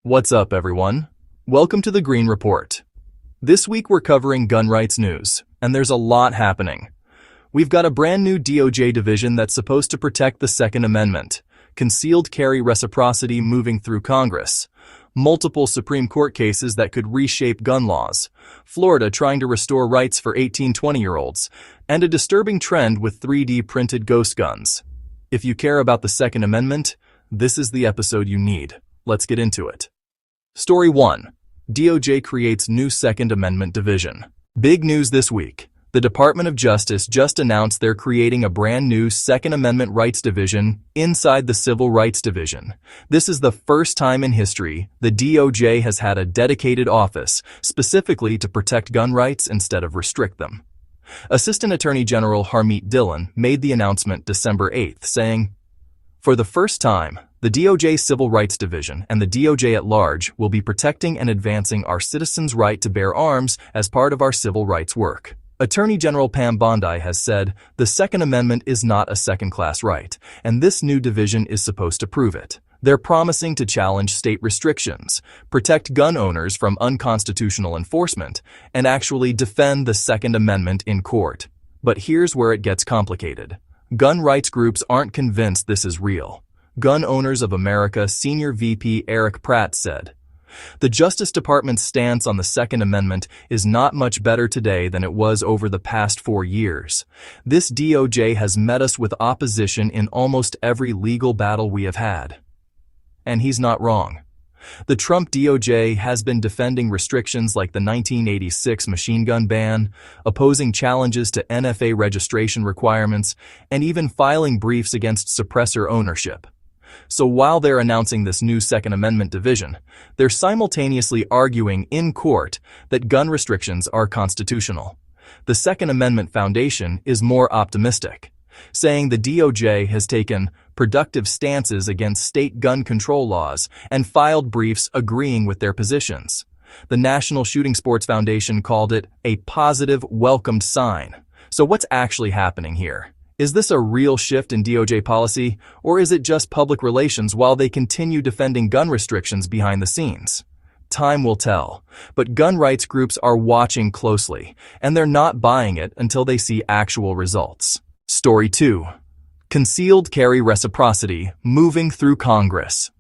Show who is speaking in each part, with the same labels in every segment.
Speaker 1: What's up, everyone? Welcome to the Green Report. This week we're covering gun rights news, and there's a lot happening. We've got a brand new DOJ division that's supposed to protect the Second Amendment, concealed carry reciprocity moving through Congress, multiple Supreme Court cases that could reshape gun laws, Florida trying to restore rights for 18-20-year-olds, and a disturbing trend with 3D printed ghost guns. If you care about the Second Amendment, this is the episode you need. Let's get into it. Story 1. DOJ creates new Second Amendment division. Big news this week. The Department of Justice just announced they're creating a brand new Second Amendment Rights Division inside the Civil Rights Division. This is the first time in history the DOJ has had a dedicated office specifically to protect gun rights instead of restrict them. Assistant Attorney General Harmeet Dillon made the announcement December 8th, saying, "For the first time, the DOJ Civil Rights Division and the DOJ at large will be protecting and advancing our citizens' right to bear arms as part of our civil rights work." Attorney General Pam Bondi has said the Second Amendment is not a second-class right, and this new division is supposed to prove it. They're promising to challenge state restrictions, protect gun owners from unconstitutional enforcement, and actually defend the Second Amendment in court. But here's where it gets complicated. Gun rights groups aren't convinced this is real. Gun Owners of America Senior VP Eric Pratt said, "The Justice Department's stance on the Second Amendment is not much better today than it was over the past 4 years. This DOJ has met us with opposition in almost every legal battle we have had." And he's not wrong. The Trump DOJ has been defending restrictions like the 1986 machine gun ban, opposing challenges to NFA registration requirements, and even filing briefs against suppressor ownership. So while they're announcing this new Second Amendment division, they're simultaneously arguing in court that gun restrictions are constitutional. The Second Amendment Foundation is more optimistic, saying the DOJ has taken productive stances against state gun control laws and filed briefs agreeing with their positions. The National Shooting Sports Foundation called it a positive, welcomed sign. So what's actually happening here? Is this a real shift in DOJ policy, or is it just public relations while they continue defending gun restrictions behind the scenes? Time will tell, but gun rights groups are watching closely, and they're not buying it until they see actual results. Story 2. Concealed carry reciprocity moving through Congress.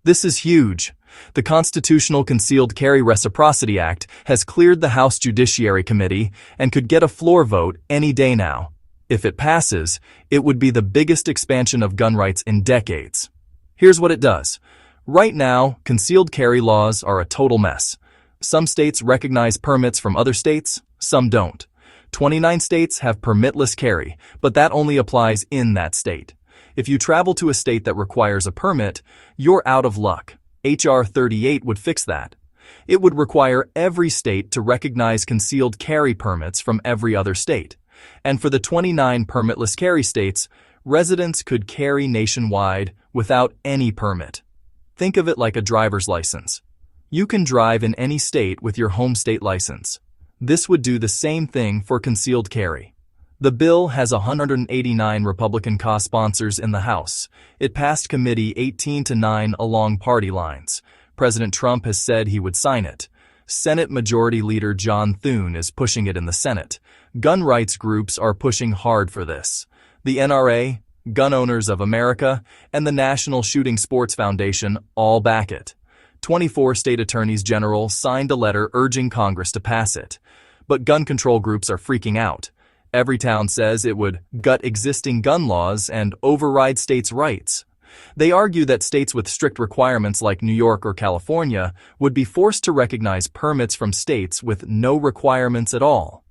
Speaker 1: This is huge. The Constitutional Concealed Carry Reciprocity Act has cleared the House Judiciary Committee and could get a floor vote any day now. If it passes, it would be the biggest expansion of gun rights in decades. Here's what it does. Right now, concealed carry laws are a total mess. Some states recognize permits from other states, some don't. 29 states have permitless carry, but that only applies in that state. If you travel to a state that requires a permit, you're out of luck. H.R. 38 would fix that. It would require every state to recognize concealed carry permits from every other state. And for the 29 permitless carry states, residents could carry nationwide without any permit. Think of it like a driver's license. You can drive in any state with your home state license. This would do the same thing for concealed carry. The bill has 189 Republican co-sponsors in the House. It passed committee 18-9 along party lines. President Trump has said he would sign it. Senate Majority Leader John Thune is pushing it in the Senate. Gun rights groups are pushing hard for this. The NRA, Gun Owners of America, and the National Shooting Sports Foundation all back it. 24 state attorneys general signed a letter urging Congress to pass it. But gun control groups are freaking out. Everytown says it would gut existing gun laws and override states' rights. They argue that states with strict requirements like New York or California would be forced to recognize permits from states with no requirements at all.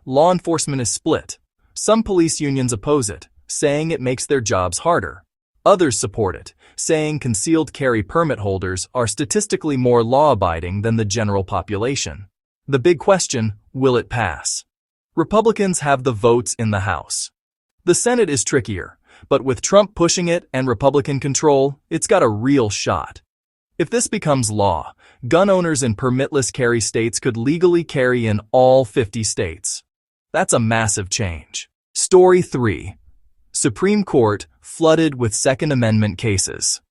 Speaker 1: Law enforcement is split. Some police unions oppose it, saying it makes their jobs harder. Others support it, saying concealed carry permit holders are statistically more law-abiding than the general population. The big question, will it pass? Republicans have the votes in the House. The Senate is trickier, but with Trump pushing it and Republican control, it's got a real shot. If this becomes law, gun owners in permitless carry states could legally carry in all 50 states. That's a massive change. Story 3. Supreme Court flooded with Second Amendment cases.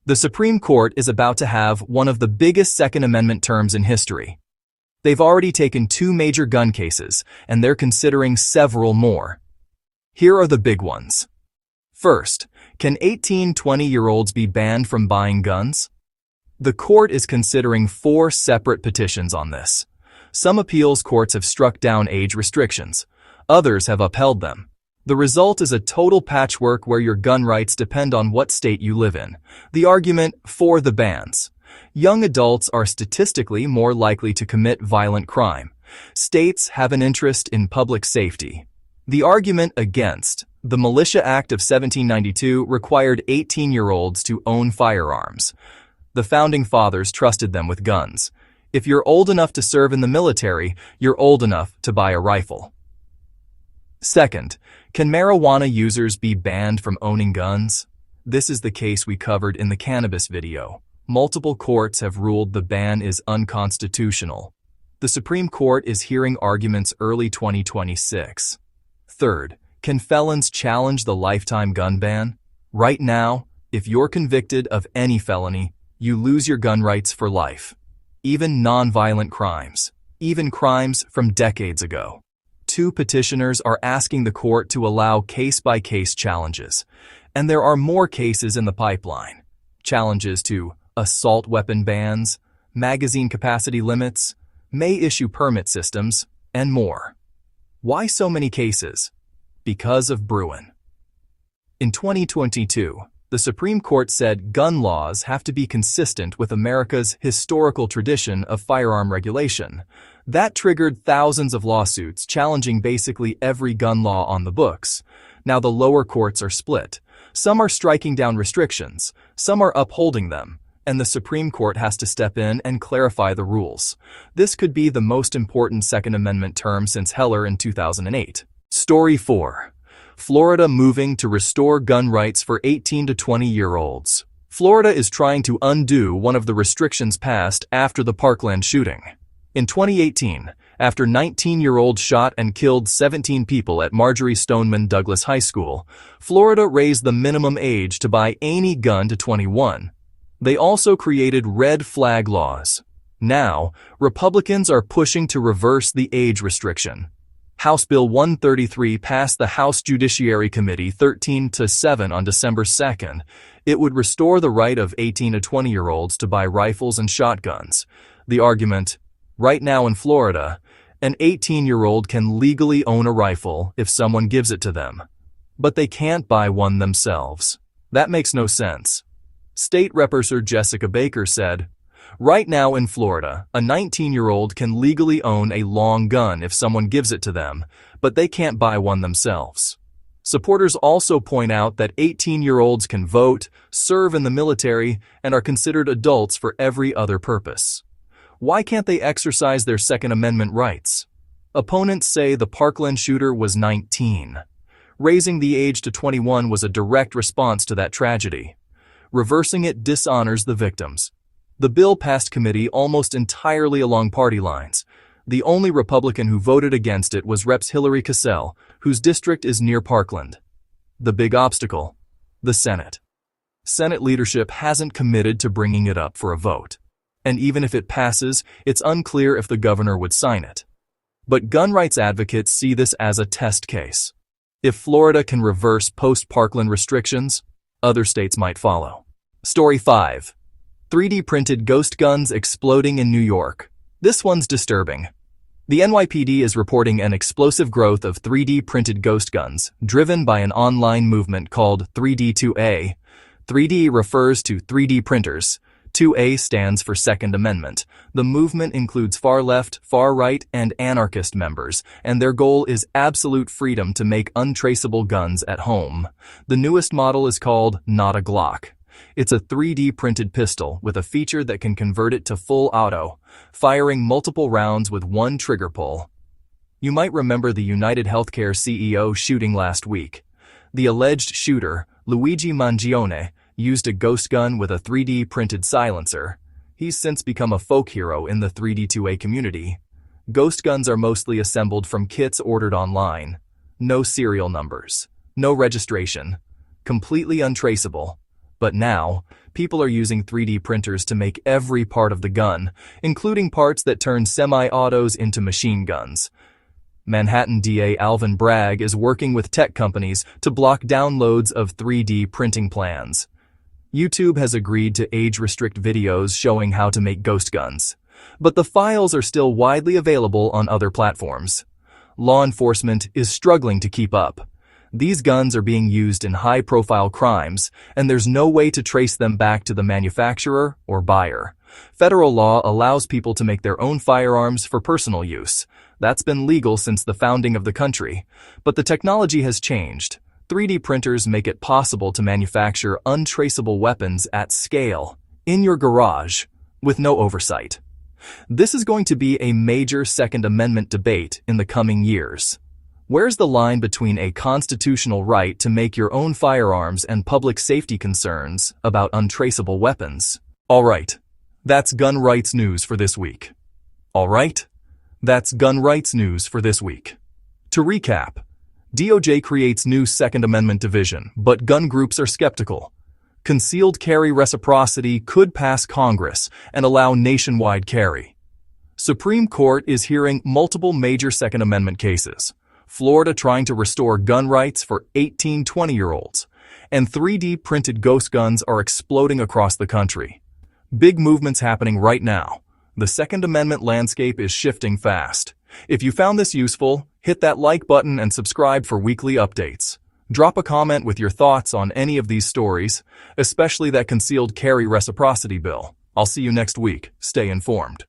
Speaker 1: The Supreme Court is about to have one of the biggest Second Amendment terms in history. They've already taken 2 major gun cases, and they're considering several more. Here are the big ones. First, can 18-20-year-olds be banned from buying guns? The court is considering 4 separate petitions on this. Some appeals courts have struck down age restrictions. Others have upheld them. The result is a total patchwork where your gun rights depend on what state you live in. The argument for the bans. Young adults are statistically more likely to commit violent crime. States have an interest in public safety. The argument against. The Militia Act of 1792 required 18-year-olds to own firearms. The Founding Fathers trusted them with guns. If you're old enough to serve in the military, you're old enough to buy a rifle. Second, can marijuana users be banned from owning guns? This is the case we covered in the cannabis video. Multiple courts have ruled the ban is unconstitutional. The Supreme Court is hearing arguments early 2026. Third, can felons challenge the lifetime gun ban? Right now, if you're convicted of any felony, you lose your gun rights for life. Even non-violent crimes. Even crimes from decades ago. 2 petitioners are asking the court to allow case-by-case challenges. And there are more cases in the pipeline. Challenges to assault weapon bans, magazine capacity limits, may issue permit systems, and more. Why so many cases? Because of Bruin. In 2022, the Supreme Court said gun laws have to be consistent with America's historical tradition of firearm regulation. That triggered thousands of lawsuits challenging basically every gun law on the books. Now the lower courts are split. Some are striking down restrictions, some are upholding them, and the Supreme Court has to step in and clarify the rules. This could be the most important Second Amendment term since Heller in 2008. Story 4. Florida moving to restore gun rights for 18 to 20-year-olds. Florida is trying to undo one of the restrictions passed after the Parkland shooting. In 2018, after 19-year-olds shot and killed 17 people at Marjory Stoneman Douglas High School, Florida raised the minimum age to buy any gun to 21. They also created red flag laws. Now, Republicans are pushing to reverse the age restriction. House Bill 133 passed the House Judiciary Committee 13-7 on December 2nd. It would restore the right of 18 to 20-year-olds to buy rifles and shotguns. The argument, right now in Florida, an 18-year-old can legally own a rifle if someone gives it to them. But they can't buy one themselves. That makes no sense. State Representative Jessica Baker said, right now in Florida, a 19-year-old can legally own a long gun if someone gives it to them, but they can't buy one themselves. Supporters also point out that 18-year-olds can vote, serve in the military, and are considered adults for every other purpose. Why can't they exercise their Second Amendment rights? Opponents say the Parkland shooter was 19. Raising the age to 21 was a direct response to that tragedy. Reversing it dishonors the victims. The bill passed committee almost entirely along party lines. The only Republican who voted against it was Reps. Hillary Cassell, whose district is near Parkland. The big obstacle? The Senate. Senate leadership hasn't committed to bringing it up for a vote. And even if it passes, it's unclear if the governor would sign it. But gun rights advocates see this as a test case. If Florida can reverse post-Parkland restrictions, other states might follow. Story 5. 3D printed ghost guns exploding in New York. This one's disturbing. The NYPD is reporting an explosive growth of 3D printed ghost guns, driven by an online movement called 3D2A. 3D refers to 3D printers. 2A stands for Second Amendment. The movement includes far left, far right, and anarchist members, and their goal is absolute freedom to make untraceable guns at home. The newest model is called Not a Glock. It's a 3D printed pistol with a feature that can convert it to full auto, firing multiple rounds with one trigger pull. You might remember the United Healthcare CEO shooting last week. The alleged shooter, Luigi Mangione, used a ghost gun with a 3D printed silencer. He's since become a folk hero in the 3D2A community. Ghost guns are mostly assembled from kits ordered online. No serial numbers. No registration. Completely untraceable. But now, people are using 3D printers to make every part of the gun, including parts that turn semi-autos into machine guns. Manhattan DA Alvin Bragg is working with tech companies to block downloads of 3D printing plans. YouTube has agreed to age-restrict videos showing how to make ghost guns, but the files are still widely available on other platforms. Law enforcement is struggling to keep up. These guns are being used in high-profile crimes, and there's no way to trace them back to the manufacturer or buyer. Federal law allows people to make their own firearms for personal use. That's been legal since the founding of the country. But the technology has changed. 3D printers make it possible to manufacture untraceable weapons at scale, in your garage, with no oversight. This is going to be a major Second Amendment debate in the coming years. Where's the line between a constitutional right to make your own firearms and public safety concerns about untraceable weapons? All right, that's gun rights news for this week. To recap, DOJ creates new Second Amendment division, but gun groups are skeptical. Concealed carry reciprocity could pass Congress and allow nationwide carry. Supreme Court is hearing multiple major Second Amendment cases. Florida trying to restore gun rights for 18-20-year-olds. And 3D printed ghost guns are exploding across the country. Big movements happening right now. The Second Amendment landscape is shifting fast. If you found this useful, hit that like button and subscribe for weekly updates. Drop a comment with your thoughts on any of these stories, especially that concealed carry reciprocity bill. I'll see you next week. Stay informed.